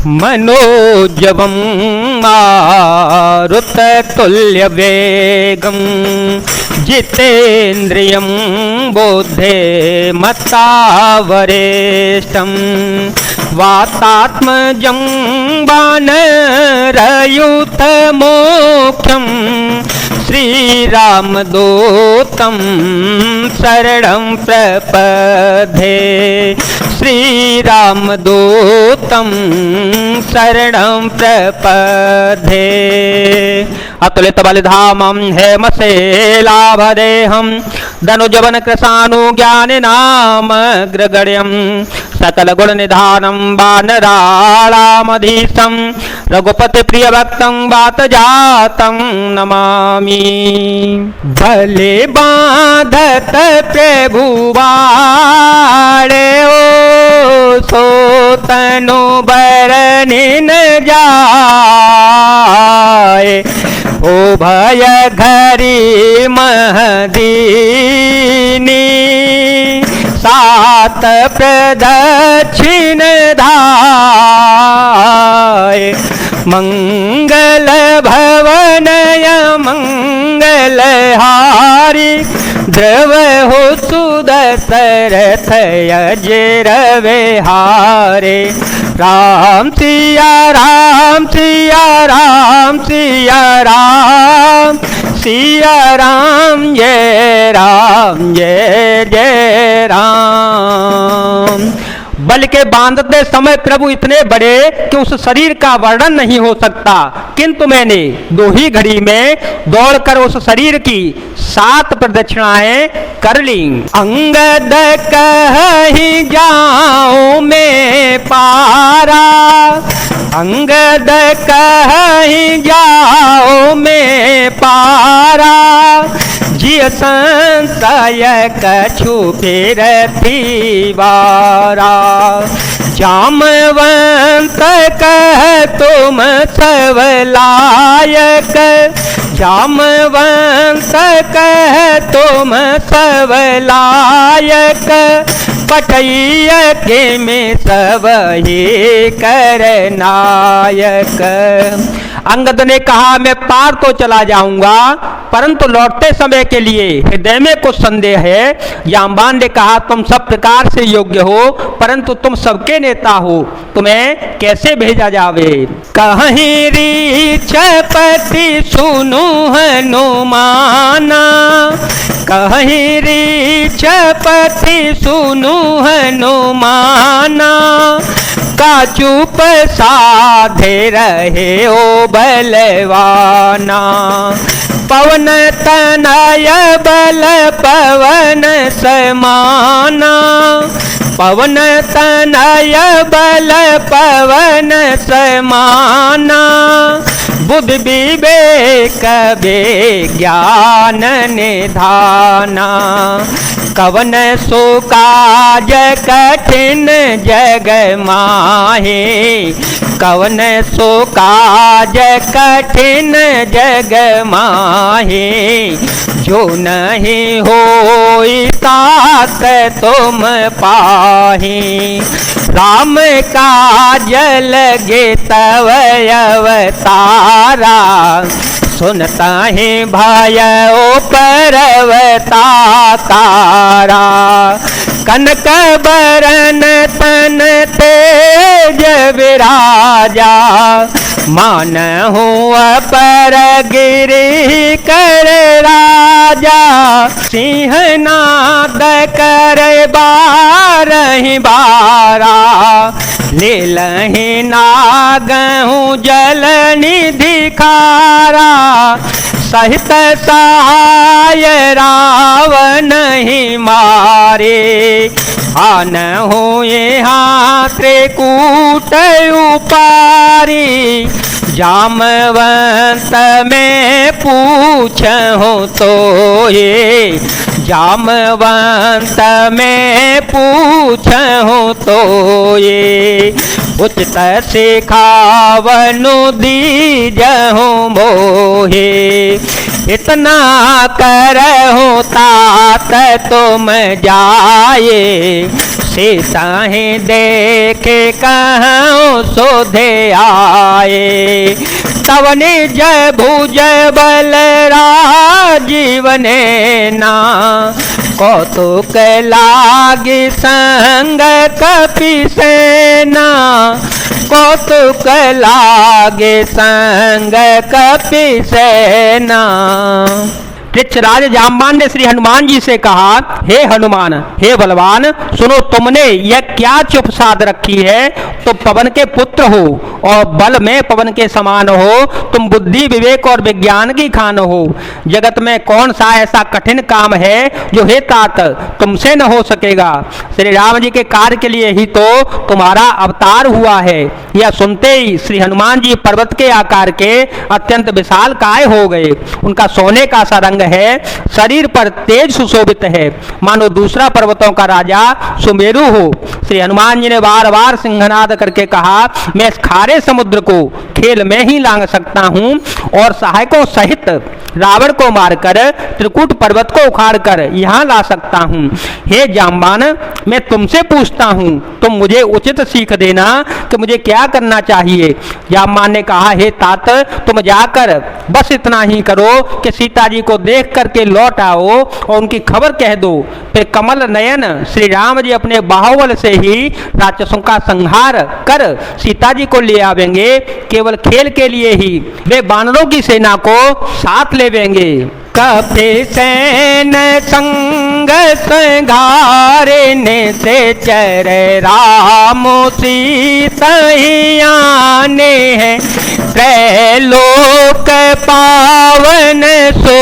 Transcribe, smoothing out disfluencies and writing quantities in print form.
मनोजवं मारुततुल्यवेगं जितेन्द्रियं बुद्धिमत्तावरिष्ठं वातात्मजं वानरयूथमोक्षं श्रीरामदूतं शरणं प्रपद्ये श्रीरामदूतं शरणं प्रपद्ये अतुलित बलिधामं हेमशैलाभदेहं धनुजवन कृशानु ज्ञानिनामग्रगण्यं सकल गुण निधानं वानराणामधीशं रघुपति प्रिय भक्तं वातजातं नमामि। भले बांधत प्रभु बाड़े ओ सो तनु बरनि न जाए ओ भय घरी महदीनी सात प्रदक्षिण धाय मंगल भवनय मंगल हारी द्रव हो सुदशरथ यजरवे हारे राम सिया राम सिया राम सिया राम सिया राम जय जय राम। बल के बांधते समय प्रभु इतने बड़े कि उस शरीर का वर्णन नहीं हो सकता, किंतु मैंने दो ही घड़ी में दौड़कर उस शरीर की 7 प्रदक्षिणाएं कर ली। अंगद कहि जाऊं मैं पारा, अंगद कहि जाओ मैं पारा, जिय संशय कछु फिरती बारा। जामवंत कह तुम सब लायक, जामवंत कह तुम सब लायक, पटैय के में सब ही कर नायक। अंगद ने कहा मैं पार तो चला जाऊंगा, परंतु लौटते समय के लिए हृदय में कुछ संदेह है। जांबान ने कहा तुम सब प्रकार से योग्य हो, परंतु तुम सबके नेता हो, तुम्हें कैसे भेजा जावे। कहीं रीछपति सुनु हनुमाना, कहीं रीछपति सुनु हनुमाना, का चुप साधे रहे ओ बलवाना। पवन तनय बल पवन समाना, पवन तनय बल पवन समाना, बुद्धि विवेक विज्ञान निधाना। कवन सो काज कठिन जग माहे, कवन सो काज कठिन जग माहे, जो नहीं होई तात तुम पाही। राम काज लगे तव अवतारा, सुनता है भय ओ पर्वताकारा। कनक बरन तन तेज विराजा, मान हुआ पर गिरी कर राजा। सिंहनाद कर बारहि बारा, लीलहि नागहु जल निधि खारा। सहित सहाय रावण ही मारे, आन हुए हाथ त्रिकूट उपारी। जामवंत में पूछूं तो ये, जामवंत में पूछूं तो ये, उचित सिखावनु दीजहु मोहे। इतना करहु तात तुम जाए, सीताहि देखे कहूँ सोधे आए। तव निज भुज बल राजीवने ना कौतुक लागी संग कपि सेना। कौतुक लागे संग कपि सेना। पृथ्वीराज जाम्बान ने श्री हनुमान जी से कहा, हे हनुमान, हे बलवान, सुनो, तुमने यह क्या चुप साध रखी है? तुम पवन के पुत्र हो और बल में पवन के समान हो। तुम बुद्धि विवेक और विज्ञान की खान हो। जगत में कौन सा ऐसा कठिन काम है जो हे तात तुमसे न हो सकेगा? श्री राम जी के कार्य के लिए ही तो तुम्हारा अवतार हुआ है। यह सुनते ही श्री हनुमान जी पर्वत के आकार के अत्यंत विशाल काय हो गए। उनका सोने का सा रंग है, शरीर पर तेज सुशोभित है, मानो दूसरा पर्वतों का राजा सुमेरु हो। श्री हनुमान जी ने बार बार सिंहनाद करके कहा, मैं इस खारे समुद्र को खेल में ही लांघ सकता हूँ और सहायकों सहित रावण को मारकर त्रिकूट पर्वत को उखाड़कर यहाँ ला सकता हूँ। हे जाम्बान, मैं तुमसे पूछता हूँ, तुम मुझे उचित सीख देना कि मुझे क्या करना चाहिए। जाम्बान ने कहा, हे तात, तुम जाकर बस इतना ही करो कि सीता जी को देख करके लौट आओ और उनकी खबर कह दो। फिर कमल नयन श्री राम जी अपने बाहुबल से ही राक्षसों का संहार कर सीता जी को ले आवेंगे। केवल खेल के लिए ही वे वानरों की सेना को साथ लेवेंगे। कपि सेन संग संघारने से चर राम सीता ही आने हैं। त्रैलोक पावन सो